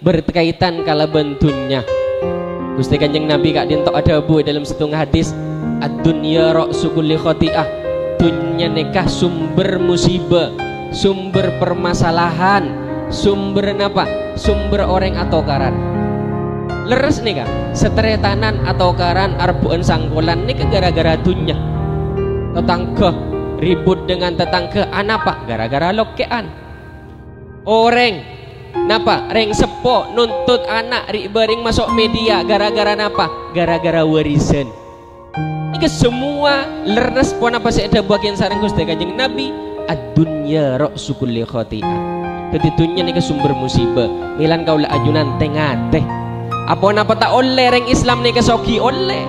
berkaitan kala bentunya. Gusti Kanjeng Nabi kak dintok ada bu dalam setengah hadis, ad-dunya ra'su kulli khati'ah. Dunya nikah sumber musibah, sumber permasalahan, sumber napa? Sumber orang atau karan. Leres nih kak, seteretanan atau karan arbuan sangkulan nih gara-gara dunya. Tetangga ribut dengan tetangga, apa? Gara-gara lokean. Orang napa? Reng sepo nuntut anak bering masuk media gara-gara napa? Gara-gara warisan. Ini semua leres pun apa sih ada bagian sareng Gusti Kanjeng Nabi, ad-dunya ra'su kulli khati'ah. Dadi dunya nih sumber musibah. Milan kaula ajunan tengah-teh. Apa napa tak oleh reng Islam nih kesoki oleh.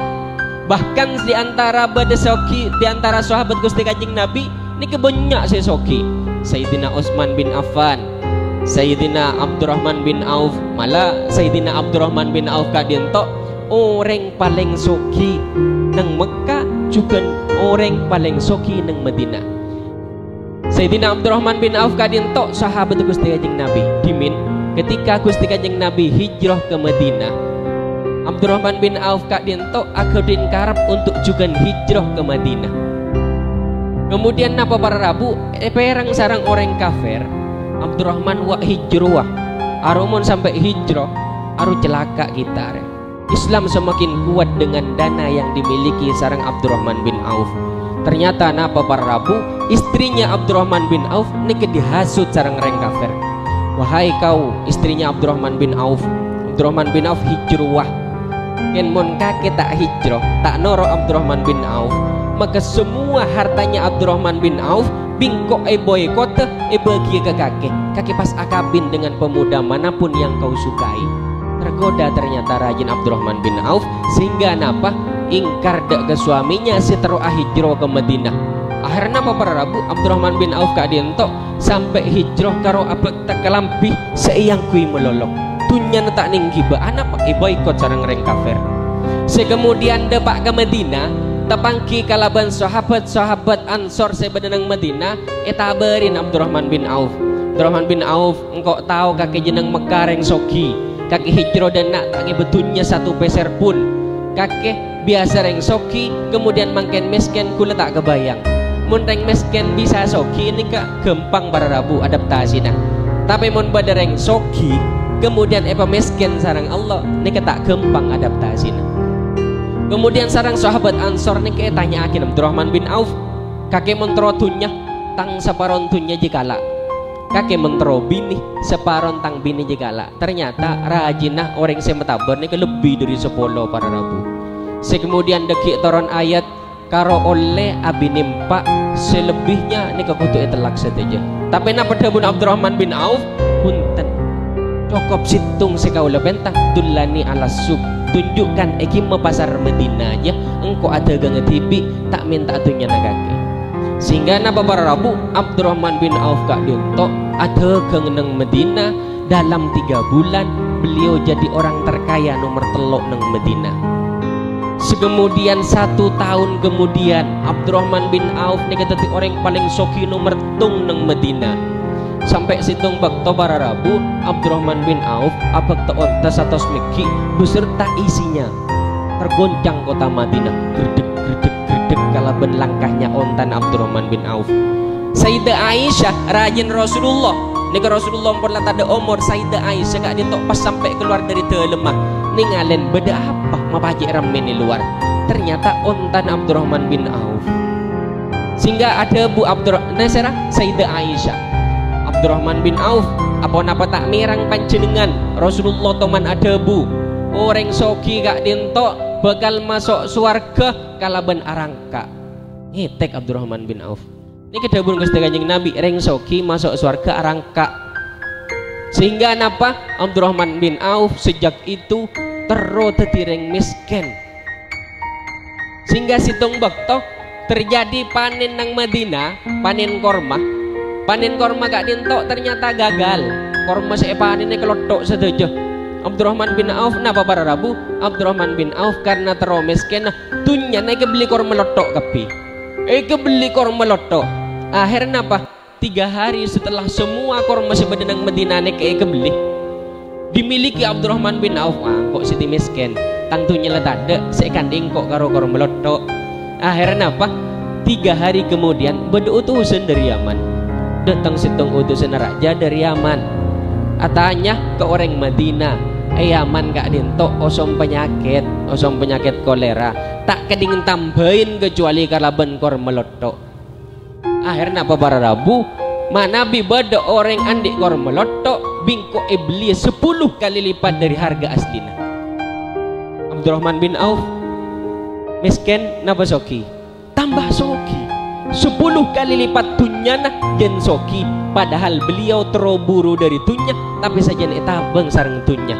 Bahkan di antara badesoki, di antara sahabat Gusti Kanjeng Nabi ini kebanyak sesoki. Sayyidina Utsman bin Affan, Sayyidina Abdurrahman bin Auf, malah Sayyidina Abdurrahman bin Auf kadento orang paling soki nang Mekah juga orang paling soki nang Madinah. Sayyidina Abdurrahman bin Auf kadento sahabat Gusti Kanjeng Nabi. Dimin ketika Gusti Kanjeng Nabi hijrah ke Madinah, Abdurrahman bin Auf kak dinto akadin karep untuk juga hijrah ke Madinah. Kemudian napa para rabu perang sarang orang kafir. Abdurrahman wa hijrah. Arumun sampai hijrah, aru celaka kita. Islam semakin kuat dengan dana yang dimiliki sarang Abdurrahman bin Auf. Ternyata napa para rabu istrinya Abdurrahman bin Auf niki dihasut sarang orang kafir. Wahai kau istrinya Abdurrahman bin Auf, Abdurrahman bin Auf hijrah. Ken mon kakek tak hijrah, tak noro Abdurrahman bin Auf, maka semua hartanya Abdurrahman bin Auf bingkok boykot bagi ke kakek pas akabin dengan pemuda manapun yang kau sukai. Tergoda ternyata rajin Abdurrahman bin Auf sehingga napa ingkar dek ke suaminya setelah hijrah ke Madinah. Akhirnya apa para rabu Abdurrahman bin Auf kak dientok sampai hijrah karo abek tak kelampih seiyang kui melolok. Dunya tak ninggi ba anak pakai boykot sareng reng kafir. Sekemudian depak ke Madinah, tepangki kalaban sahabat-sahabat Ansor sebenang Madinah, etaberin Abdurrahman bin Auf. Abdurrahman bin Auf, engkau tahu kaki jeneng Mekah reng soki, kaki hijrah dan nak tak betunya satu peser pun. Kaki biasa reng soki, kemudian mangken misken kula tak kebayang. Mun reng misken bisa soki ini kak gampang para rabu adaptasi nah. Tapi mun pada reng soki kemudian miskin sarang Allah ini tak gampang adaptasi. Kemudian sarang sahabat Ansor ini tanya akin Abdurrahman bin Auf, kakek mentro tunya tang separon tunya jikala, kakek mentro bini separon tang bini jikala. Ternyata rajinah orang semetabar ini lebih dari 10 para rabu. Kemudian deki toron ayat karo oleh abinimpa selebihnya ini kekutu telak saja. Tapi napa dapun Abdurrahman bin Auf punten cukup situng sekaula bentang dulani ala suk, tunjukkan ekima pasar Madinah aja engkau ada gange TV tak minta atunya nagake. Sehingga napa para rabu Abdurrahman bin Auf kak diuntok ada gangeneng Madinah dalam 3 bulan beliau jadi orang terkaya nomor telok neng Madinah. Kemudian 1 tahun kemudian Abdurrahman bin Auf nih kata orang paling soki nomor tung neng Madinah. Sampai situng bakto para rabu Abdurrahman bin Auf abak ontas atau smiki beserta isinya tergoncang kota Madinah gerdek kalaban langkahnya ontan Abdurrahman bin Auf. Sayyidah Aisyah rajin Rasulullah nika Rasulullah pun ada umur. Sayyidah Aisyah kak ditok pas sampai keluar dari telemah ningalen beda apa mapajik ramen di luar, ternyata ontan Abdurrahman bin Auf. Sehingga ada Bu Abdurrahman Sayyidah Aisyah Abdurrahman bin Auf apa-apa tak mirang panjenengan Rasulullah teman ada bu orang soki kak dinto bakal masuk surga kalaban arangka ngetek Abdurrahman bin Auf ini kedabun Gusti Kanjeng Nabi reng soki masuk surga arangka. Sehingga napa Abdurrahman bin Auf sejak itu terus reng miskin. Sehingga situng bakto terjadi panen nang Madinah, panen korma gak dintok ternyata gagal. Korma saya panen ini kelotok saja. Abdurrahman bin Auf napa para rabu Abdurrahman bin Auf karena terlalu miskin dunya naik beli korma lotok kapi beli korma lotok. Akhirnya apa 3 hari setelah semua korma sebenang Madinah naik beli dimiliki Abdurrahman bin Auf. Kok Siti miskin tangtunya lah tak ada sekanding kok karo melotok. Akhirnya apa? 3 hari kemudian berutusan dari Yaman, datang situng utusan raja dari Yaman, atanya ke orang Madinah, Yaman gak dintok osong penyakit kolera, tak kedingin tambahin kecuali kalaban kor melotok. Akhirnya apa para Rabu? Mana bibada orang andik kor melotok bingko iblis 10 kali lipat dari harga aslinya. Abdurrahman bin Auf miskin napa soki tambah soki 10 kali lipat tunyana jen soki, padahal beliau teroburu dari tunya tapi saja nek tabeng sareng tunya.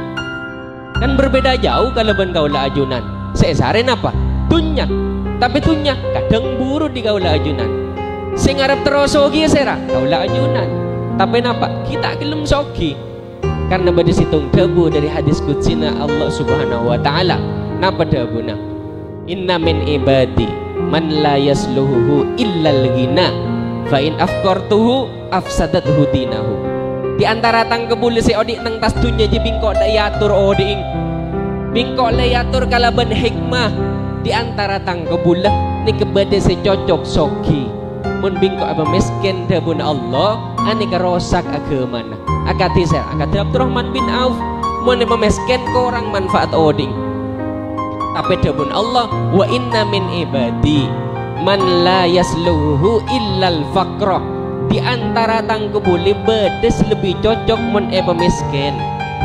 Kan berbeda jauh kalaban kaula ajunan. Sesaren apa? Tunya. Tapi tunya kadang buru di kaula ajunan. Sing arep terus sogi sera kaula ajunan. Tapi napa? Kita gelem sogi. Karena pada situng debu dari hadis kutsina Allah Subhanahu wa taala. Napa debuna? Inna min ibadi man la yasluhu illa al-ghina fa in afqartuhu afsadathu dinahu. Di antara tang kebul si odik nang tas dunya je bingkok da yatur oding. Bingkok le yatur kalaban hikmah. Di antara tang kebul ni kebade si cocok soki. Mun bingkok apa miskin dabun Allah ani karosak agamana. Akati ser akati Abdurrahman bin Auf mun miskin ko orang manfaat oding. Tapi dabun Allah wa inna min ibadi man la yasluhu illal faqra. Di antara tang kebuli bedes lebih cocok mun miskin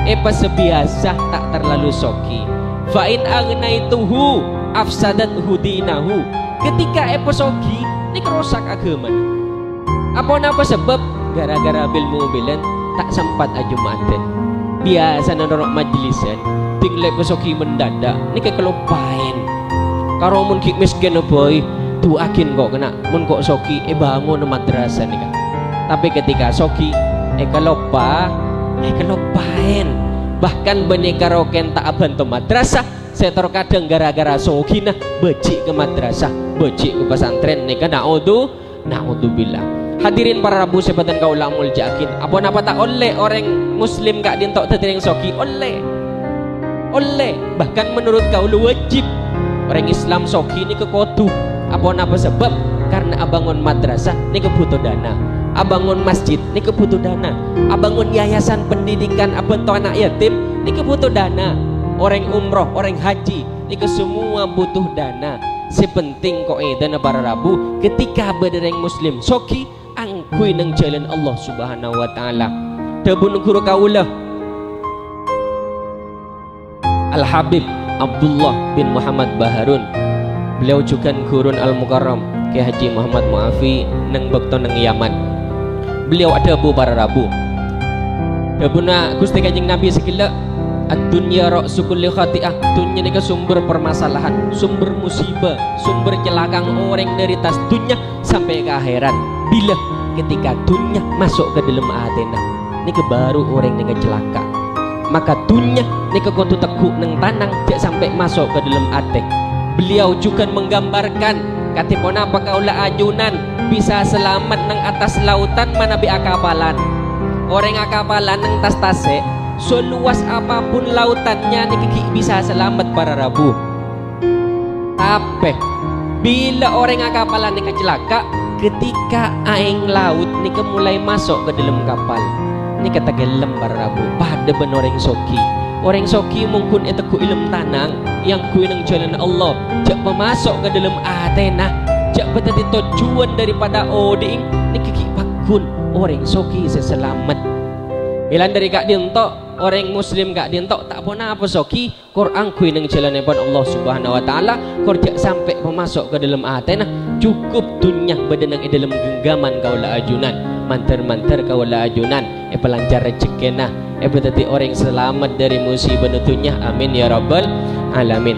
sebiasa tak terlalu soki. Fa in agnaituhu afsadathu dinahu. Ketika soki ini kerusak agama. Apa sebab? Gara-gara bil mobilan tak sempat ajumatan. Biasa nandorok majlisan tinggal pesoki mendadak ini kayak kelupain. Karo mun kik miskin boy tu akin kok kena mun kok soki bangun madrasah nih kan. Tapi ketika soki kelupain. Bahkan beneka roken tak abanto madrasah. Saya terkadang gara-gara soki nah becik ke madrasah, becik ke pesantren nih kan. Naudzubillah. Hadirin para Rabu sebatan kaula muljakin. Apa tak oleh orang muslim gak dintok tetiring soki oleh. Bahkan menurut kaula wajib orang Islam soki ini kekotu. Apa sebab? Karena abangun madrasah ini kebutuh dana, abangun masjid ini kebutuh dana, abangun yayasan pendidikan abantu anak yatim ini kebutuh dana, orang umroh, orang haji ini semua butuh dana. Sepenting kok dana para Rabu ketika berdereng muslim soki angkui nang jalan Allah Subhanahu wa taala. Dabun guru kaula Al Habib Abdullah bin Muhammad Baharun, beliau juga gurun Al Mukarram ke Haji Muhammad Muafi nang bekto nang Yaman. Beliau ada bu para Rabu. Dabuna Gusti Kanjeng Nabi sekila ad-dunya ra'su kulli khati'ah. Dunya ni sumber permasalahan, sumber musibah, sumber celakang orang dari tas dunya sampai ke akhirat. Bila ketika dunya masuk ke dalam atena ni baru orang ni celaka. Maka dunya ni kontu tekuk nang tanang jak sampai masuk ke dalam ate. Beliau juga menggambarkan katipun apa kaula ajunan bisa selamat nang atas lautan mana bi akapalan. Orang akapalan nang tas-tase seluas apapun lautannya nih kiki bisa selamat para Rabu. Tapi bila orang akapalan nih kecelaka ketika aing laut nih mulai masuk ke dalam kapal nih kata gelem para Rabu pada benoreng soki. Orang soki mungkin itu ku ilm tanang yang ku nang jalan Allah jak memasuk ke dalam atena jak betati tujuan daripada oding nih kiki pakun orang soki seselamat. Bilang dari kak dintok orang muslim gak dientok tak apa soki Quran kui nang jalan Allah Subhanahu wa taala korjak sampai memasuk ke dalam atena cukup dunya badan nang dalam genggaman kaula ajunan manter kaula ajunan pelancar rezekina berarti orang selamat dari musibah dunya amin ya rabbal alamin.